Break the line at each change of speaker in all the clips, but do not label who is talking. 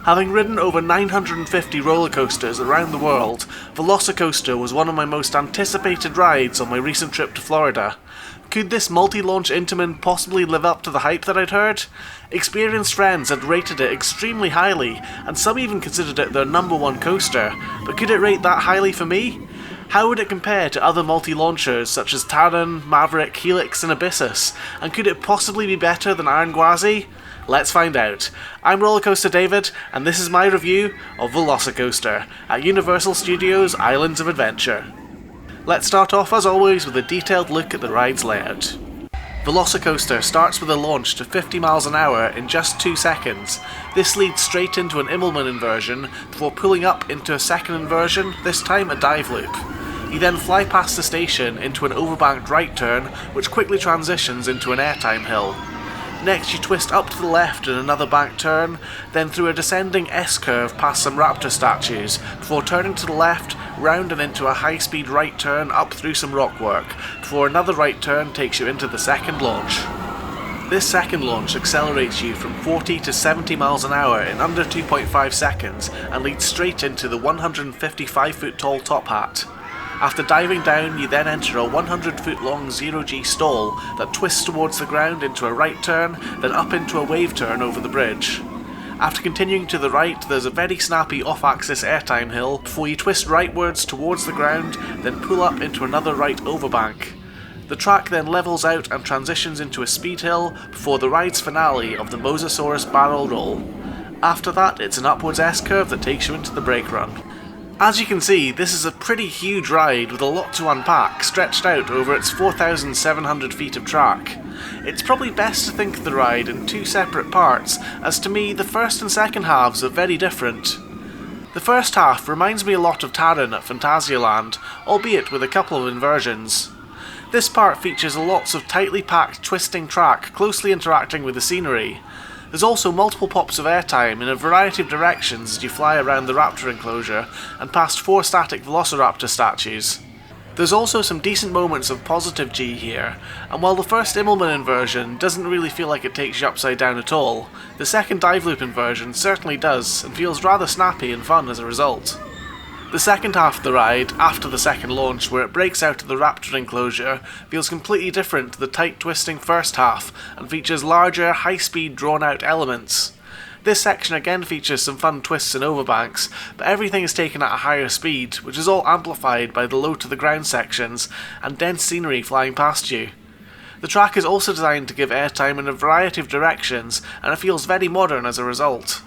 Having ridden over 950 roller coasters around the world, VelociCoaster was one of my most anticipated rides on my recent trip to Florida. Could this multi-launch Intamin possibly live up to the hype that I'd heard? Experienced friends had rated it extremely highly, and some even considered it their #1 coaster, but could it rate that highly for me? How would it compare to other multi-launchers such as Taron, Maverick, Helix and Abyssus, and could it possibly be better than Iron Gwazi? Let's find out. I'm Rollercoaster David, and this is my review of VelociCoaster at Universal Studios Islands of Adventure. Let's start off as always with a detailed look at the ride's layout. VelociCoaster starts with a launch to 50 miles an hour in just 2 seconds. This leads straight into an Immelman inversion before pulling up into a second inversion, this time a dive loop. You then fly past the station into an overbanked right turn, which quickly transitions into an airtime hill. Next you twist up to the left in another bank turn, then through a descending S-curve past some raptor statues, before turning to the left, round and into a high-speed right turn up through some rockwork, before another right turn takes you into the second launch. This second launch accelerates you from 40 to 70 miles an hour in under 2.5 seconds and leads straight into the 155-foot tall top hat. After diving down, you then enter a 100-foot long zero-G stall that twists towards the ground into a right turn, then up into a wave turn over the bridge. After continuing to the right, there's a very snappy off-axis airtime hill before you twist rightwards towards the ground, then pull up into another right overbank. The track then levels out and transitions into a speed hill before the ride's finale of the Mosasaurus barrel roll. After that, it's an upwards S-curve that takes you into the brake run. As you can see, this is a pretty huge ride with a lot to unpack, stretched out over its 4,700 feet of track. It's probably best to think of the ride in 2 separate parts, as to me the first and second halves are very different. The first half reminds me a lot of Taron at Phantasialand, albeit with a couple of inversions. This part features lots of tightly packed twisting track closely interacting with the scenery. There's also multiple pops of airtime in a variety of directions as you fly around the raptor enclosure and past 4 static velociraptor statues. There's also some decent moments of positive G here, and while the first Immelman inversion doesn't really feel like it takes you upside down at all, the second dive loop inversion certainly does and feels rather snappy and fun as a result. The second half of the ride, after the second launch where it breaks out of the raptor enclosure, feels completely different to the tight twisting first half and features larger, high-speed drawn-out elements. This section again features some fun twists and overbanks, but everything is taken at a higher speed, which is all amplified by the low-to-the-ground sections and dense scenery flying past you. The track is also designed to give airtime in a variety of directions, and it feels very modern as a result.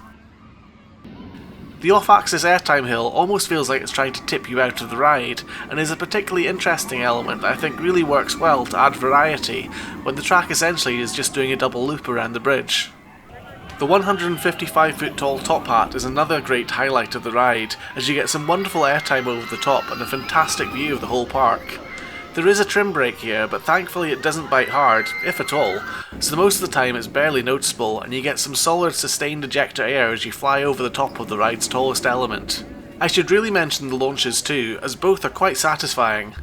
The off-axis airtime hill almost feels like it's trying to tip you out of the ride, and is a particularly interesting element that I think really works well to add variety, when the track essentially is just doing a double loop around the bridge. The 155-foot tall top hat is another great highlight of the ride, as you get some wonderful airtime over the top and a fantastic view of the whole park. There is a trim brake here, but thankfully it doesn't bite hard, if at all, so most of the time it's barely noticeable and you get some solid sustained ejector air as you fly over the top of the ride's tallest element. I should really mention the launches too, as both are quite satisfying.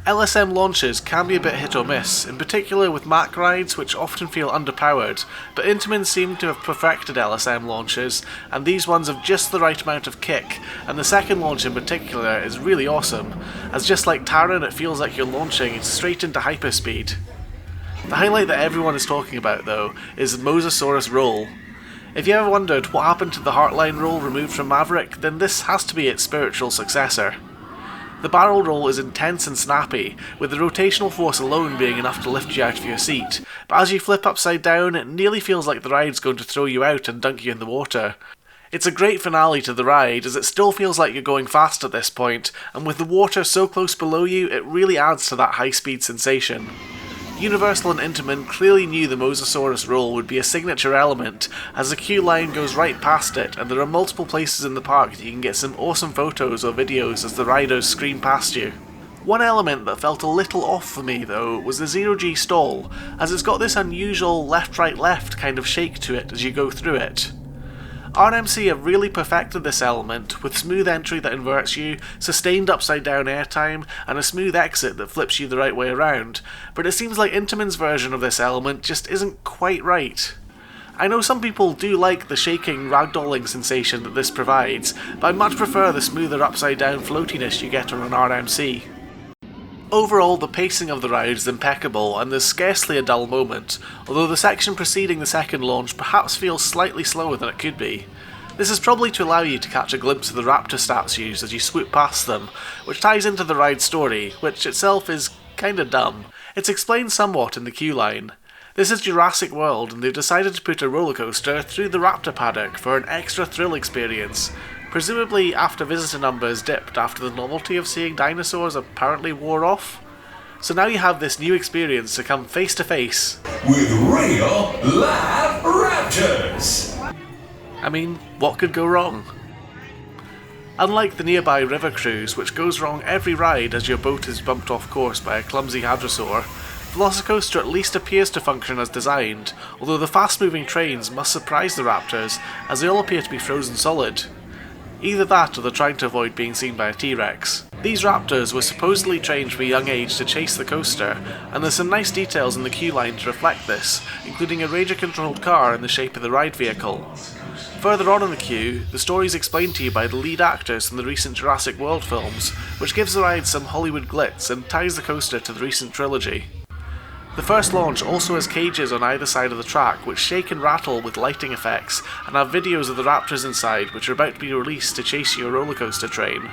LSM launches can be a bit hit or miss, in particular with Mack rides which often feel underpowered, but Intamin seem to have perfected LSM launches, and these ones have just the right amount of kick, and the second launch in particular is really awesome, as just like Taron it feels like you're launching straight into hyperspeed. The highlight that everyone is talking about though is the Mosasaurus roll. If you ever wondered what happened to the Heartline roll removed from Maverick, then this has to be its spiritual successor. The barrel roll is intense and snappy, with the rotational force alone being enough to lift you out of your seat, but as you flip upside down it nearly feels like the ride's going to throw you out and dunk you in the water. It's a great finale to the ride, as it still feels like you're going fast at this point, and with the water so close below you it really adds to that high speed sensation. Universal and Intamin clearly knew the Mosasaurus roll would be a signature element, as the queue line goes right past it and there are multiple places in the park that you can get some awesome photos or videos as the riders scream past you. One element that felt a little off for me though was the zero-G stall, as it's got this unusual left-right-left kind of shake to it as you go through it. RMC have really perfected this element, with smooth entry that inverts you, sustained upside down airtime, and a smooth exit that flips you the right way around, but it seems like Intamin's version of this element just isn't quite right. I know some people do like the shaking, ragdolling sensation that this provides, but I much prefer the smoother upside down floatiness you get on an RMC. Overall, the pacing of the ride is impeccable and there's scarcely a dull moment, although the section preceding the second launch perhaps feels slightly slower than it could be. This is probably to allow you to catch a glimpse of the raptor statues as you swoop past them, which ties into the ride's story, which itself is kinda dumb. It's explained somewhat in the queue line. This is Jurassic World and they've decided to put a roller coaster through the raptor paddock for an extra thrill experience, presumably after visitor numbers dipped after the novelty of seeing dinosaurs apparently wore off. So now you have this new experience to come face to face
with real live raptors!
I mean, what could go wrong? Unlike the nearby river cruise, which goes wrong every ride as your boat is bumped off course by a clumsy hadrosaur, VelociCoaster at least appears to function as designed, although the fast-moving trains must surprise the raptors as they all appear to be frozen solid. Either that or they're trying to avoid being seen by a T-Rex. These raptors were supposedly trained from a young age to chase the coaster, and there's some nice details in the queue line to reflect this, including a radio-controlled car in the shape of the ride vehicle. Further on in the queue, the story is explained to you by the lead actors from the recent Jurassic World films, which gives the ride some Hollywood glitz and ties the coaster to the recent trilogy. The first launch also has cages on either side of the track which shake and rattle with lighting effects and have videos of the raptors inside which are about to be released to chase your roller coaster train.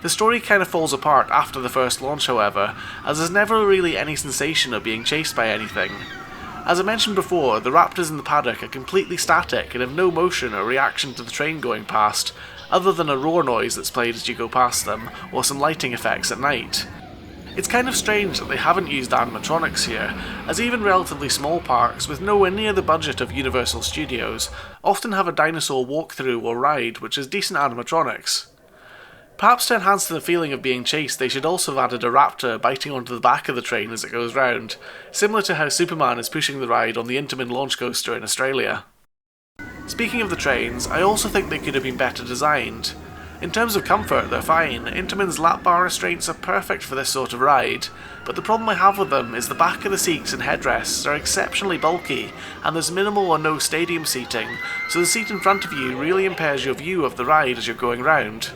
The story kind of falls apart after the first launch however, as there's never really any sensation of being chased by anything. As I mentioned before, the raptors in the paddock are completely static and have no motion or reaction to the train going past, other than a roar noise that's played as you go past them, or some lighting effects at night. It's kind of strange that they haven't used animatronics here, as even relatively small parks with nowhere near the budget of Universal Studios often have a dinosaur walkthrough or ride which is decent animatronics. Perhaps to enhance the feeling of being chased they should also have added a raptor biting onto the back of the train as it goes round, similar to how Superman is pushing the ride on the Intamin launch coaster in Australia. Speaking of the trains, I also think they could have been better designed. In terms of comfort, they're fine. Intamin's lap bar restraints are perfect for this sort of ride, but the problem I have with them is the back of the seats and headrests are exceptionally bulky, and there's minimal or no stadium seating, so the seat in front of you really impairs your view of the ride as you're going round.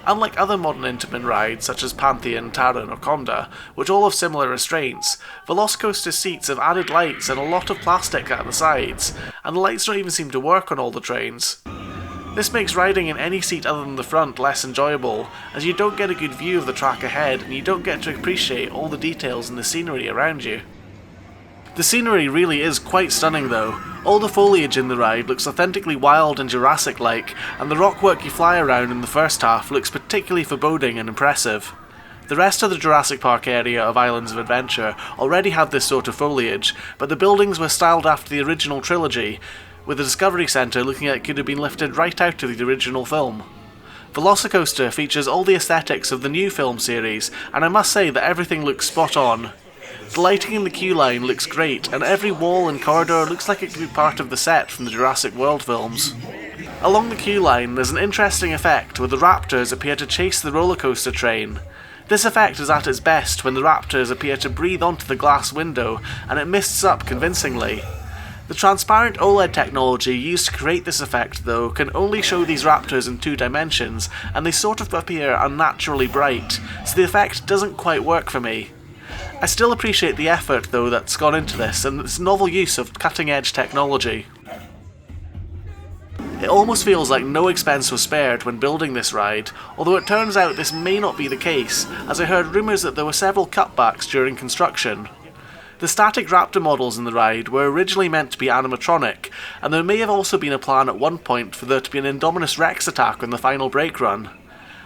Unlike other modern Intamin rides such as Pantheon, Taron or Conda, which all have similar restraints, VelociCoaster seats have added lights and a lot of plastic at the sides, and the lights don't even seem to work on all the trains. This makes riding in any seat other than the front less enjoyable, as you don't get a good view of the track ahead and you don't get to appreciate all the details in the scenery around you. The scenery really is quite stunning though. All the foliage in the ride looks authentically wild and Jurassic-like, and the rockwork you fly around in the first half looks particularly foreboding and impressive. The rest of the Jurassic Park area of Islands of Adventure already had this sort of foliage, but the buildings were styled after the original trilogy, with the Discovery Centre looking like it could have been lifted right out of the original film. VelociCoaster features all the aesthetics of the new film series, and I must say that everything looks spot on. The lighting in the queue line looks great, and every wall and corridor looks like it could be part of the set from the Jurassic World films. Along the queue line there's an interesting effect where the raptors appear to chase the roller coaster train. This effect is at its best when the raptors appear to breathe onto the glass window and it mists up convincingly. The transparent OLED technology used to create this effect, though, can only show these raptors in 2 dimensions, and they sort of appear unnaturally bright, so the effect doesn't quite work for me. I still appreciate the effort, though, that's gone into this, and its novel use of cutting-edge technology. It almost feels like no expense was spared when building this ride, although it turns out this may not be the case, as I heard rumours that there were several cutbacks during construction. The static raptor models in the ride were originally meant to be animatronic, and there may have also been a plan at one point for there to be an Indominus Rex attack on the final brake run.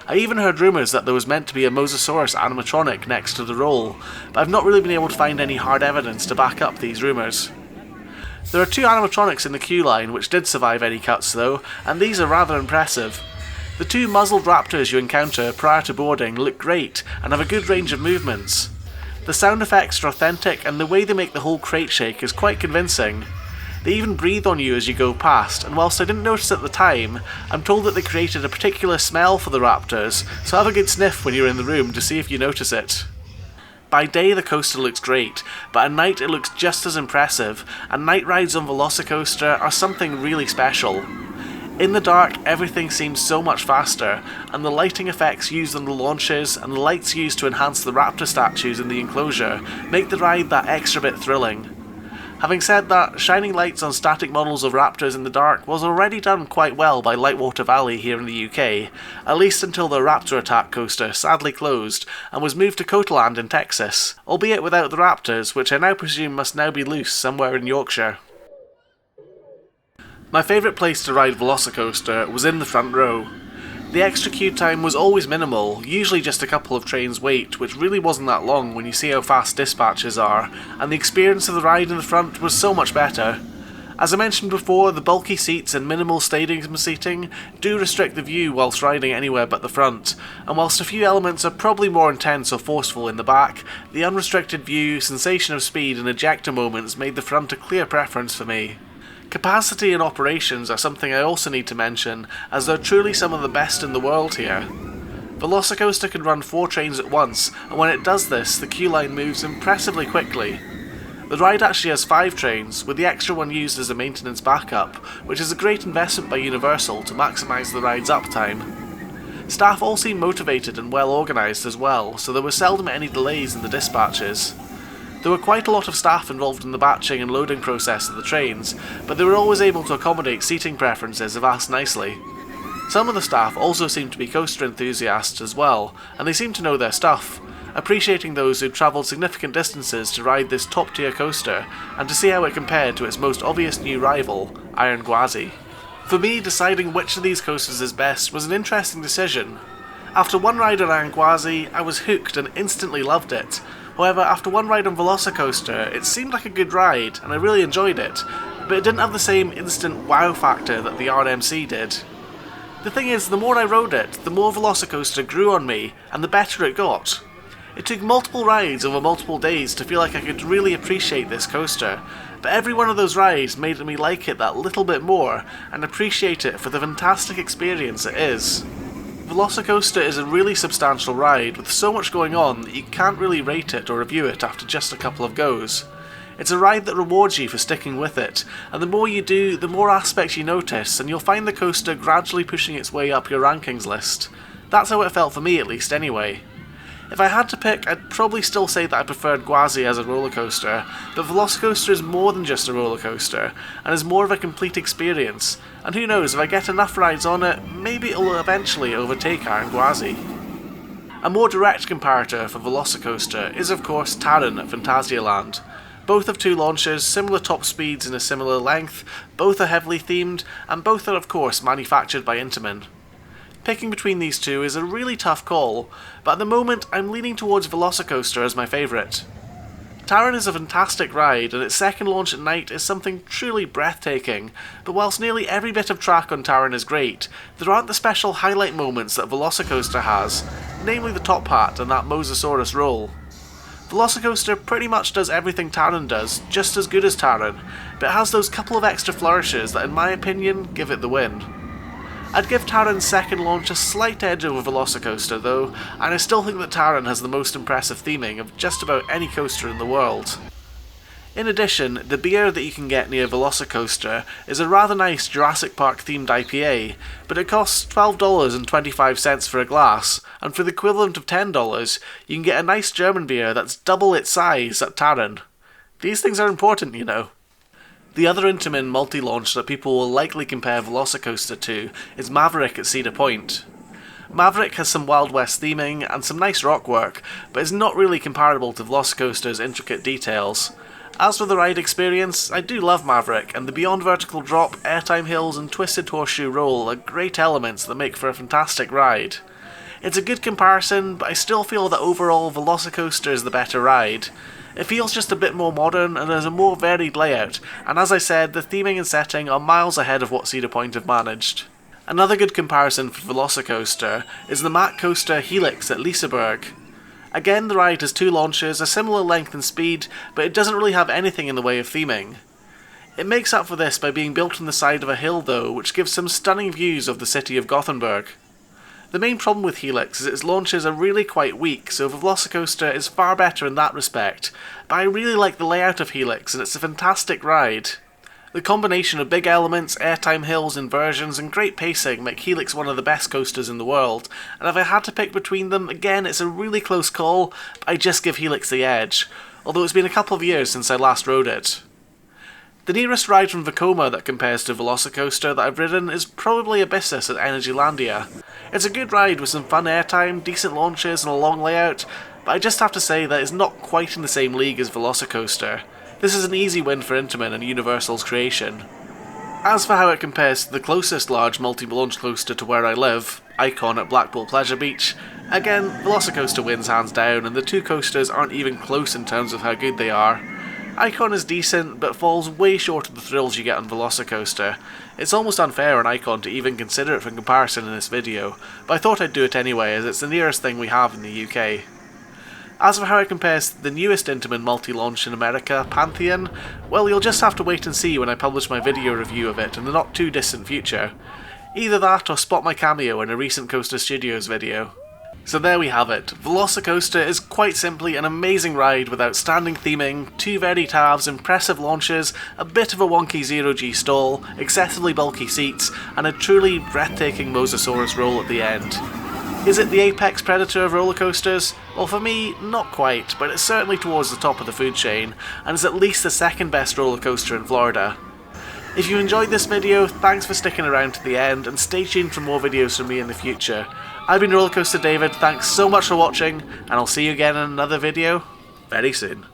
I even heard rumours that there was meant to be a Mosasaurus animatronic next to the roll, but I've not really been able to find any hard evidence to back up these rumours. There are 2 animatronics in the queue line which did survive any cuts though, and these are rather impressive. The 2 muzzled raptors you encounter prior to boarding look great and have a good range of movements. The sound effects are authentic and the way they make the whole crate shake is quite convincing. They even breathe on you as you go past, and whilst I didn't notice at the time, I'm told that they created a particular smell for the raptors, so have a good sniff when you're in the room to see if you notice it. By day the coaster looks great, but at night it looks just as impressive, and night rides on VelociCoaster are something really special. In the dark, everything seems so much faster, and the lighting effects used on the launches and the lights used to enhance the raptor statues in the enclosure make the ride that extra bit thrilling. Having said that, shining lights on static models of raptors in the dark was already done quite well by Lightwater Valley here in the UK, at least until the Raptor Attack coaster sadly closed and was moved to Cotaland in Texas, albeit without the raptors, which I now presume must now be loose somewhere in Yorkshire. My favourite place to ride VelociCoaster was in the front row. The extra queue time was always minimal, usually just a couple of trains wait, which really wasn't that long when you see how fast dispatches are, and the experience of the ride in the front was so much better. As I mentioned before, the bulky seats and minimal stadium seating do restrict the view whilst riding anywhere but the front, and whilst a few elements are probably more intense or forceful in the back, the unrestricted view, sensation of speed and ejector moments made the front a clear preference for me. Capacity and operations are something I also need to mention, as they're truly some of the best in the world here. VelociCoaster can run 4 trains at once, and when it does this, the queue line moves impressively quickly. The ride actually has 5 trains, with the extra one used as a maintenance backup, which is a great investment by Universal to maximise the ride's uptime. Staff all seem motivated and well organised as well, so there were seldom any delays in the dispatches. There were quite a lot of staff involved in the batching and loading process of the trains, but they were always able to accommodate seating preferences if asked nicely. Some of the staff also seemed to be coaster enthusiasts as well, and they seemed to know their stuff, appreciating those who'd travelled significant distances to ride this top-tier coaster and to see how it compared to its most obvious new rival, Iron Gwazi. For me, deciding which of these coasters is best was an interesting decision. After one ride on Iron Gwazi, I was hooked and instantly loved it. However, after one ride on VelociCoaster, it seemed like a good ride, and I really enjoyed it, but it didn't have the same instant wow factor that the RMC did. The thing is, the more I rode it, the more VelociCoaster grew on me, and the better it got. It took multiple rides over multiple days to feel like I could really appreciate this coaster, but every one of those rides made me like it that little bit more, and appreciate it for the fantastic experience it is. VelociCoaster is a really substantial ride with so much going on that you can't really rate it or review it after just a couple of goes. It's a ride that rewards you for sticking with it, and the more you do, the more aspects you notice, and you'll find the coaster gradually pushing its way up your rankings list. That's how it felt for me at least anyway. If I had to pick, I'd probably still say that I preferred Gwazi as a roller coaster, but VelociCoaster is more than just a roller coaster, and is more of a complete experience, and who knows, if I get enough rides on it, maybe it'll eventually overtake Iron Gwazi. A more direct comparator for VelociCoaster is of course Taron at Phantasialand. Both have 2 launches, similar top speeds and a similar length, both are heavily themed, and both are of course manufactured by Intamin. Picking between these two is a really tough call, but at the moment I'm leaning towards VelociCoaster as my favourite. Taron is a fantastic ride, and its second launch at night is something truly breathtaking, but whilst nearly every bit of track on Taron is great, there aren't the special highlight moments that VelociCoaster has, namely the top hat and that Mosasaurus roll. VelociCoaster pretty much does everything Taron does, just as good as Taron, but it has those couple of extra flourishes that in my opinion give it the win. I'd give Taron's second launch a slight edge over VelociCoaster though, and I still think that Taron has the most impressive theming of just about any coaster in the world. In addition, the beer that you can get near VelociCoaster is a rather nice Jurassic Park themed IPA, but it costs $12.25 for a glass, and for the equivalent of $10, you can get a nice German beer that's double its size at Taron. These things are important, you know. The other Intamin multi-launch that people will likely compare VelociCoaster to is Maverick at Cedar Point. Maverick has some Wild West theming and some nice rock work, but is not really comparable to VelociCoaster's intricate details. As for the ride experience, I do love Maverick, and the beyond vertical drop, airtime hills and twisted horseshoe roll are great elements that make for a fantastic ride. It's a good comparison, but I still feel that overall VelociCoaster is the better ride. It feels just a bit more modern and has a more varied layout, and as I said, the theming and setting are miles ahead of what Cedar Point have managed. Another good comparison for VelociCoaster is the Mack coaster Helix at Liseberg. Again, the ride has 2 launches, a similar length and speed, but it doesn't really have anything in the way of theming. It makes up for this by being built on the side of a hill though, which gives some stunning views of the city of Gothenburg. The main problem with Helix is its launches are really quite weak, so VelociCoaster is far better in that respect, but I really like the layout of Helix and it's a fantastic ride. The combination of big elements, airtime hills, inversions and great pacing make Helix one of the best coasters in the world, and if I had to pick between them, again it's a really close call, but I just give Helix the edge, although it's been a couple of years since I last rode it. The nearest ride from Vekoma that compares to VelociCoaster that I've ridden is probably Abyssus at Energylandia. It's a good ride with some fun airtime, decent launches and a long layout, but I just have to say that it's not quite in the same league as VelociCoaster. This is an easy win for Intamin and Universal's creation. As for how it compares to the closest large multi-launch coaster to where I live, Icon at Blackpool Pleasure Beach, again, VelociCoaster wins hands down and the two coasters aren't even close in terms of how good they are. Icon is decent, but falls way short of the thrills you get on VelociCoaster. It's almost unfair on Icon to even consider it for comparison in this video, but I thought I'd do it anyway as it's the nearest thing we have in the UK. As for how it compares to the newest Intamin multi-launch in America, Pantheon, well you'll just have to wait and see when I publish my video review of it in the not too distant future. Either that or spot my cameo in a recent Coaster Studios video. So there we have it. VelociCoaster is quite simply an amazing ride with outstanding theming, two varied halves, impressive launches, a bit of a wonky zero-G stall, excessively bulky seats, and a truly breathtaking Mosasaurus roll at the end. Is it the apex predator of roller coasters? Well, for me, not quite, but it's certainly towards the top of the food chain, and is at least the second best roller coaster in Florida. If you enjoyed this video, thanks for sticking around to the end, and stay tuned for more videos from me in the future. I've been Rollercoaster David, thanks so much for watching, and I'll see you again in another video very soon.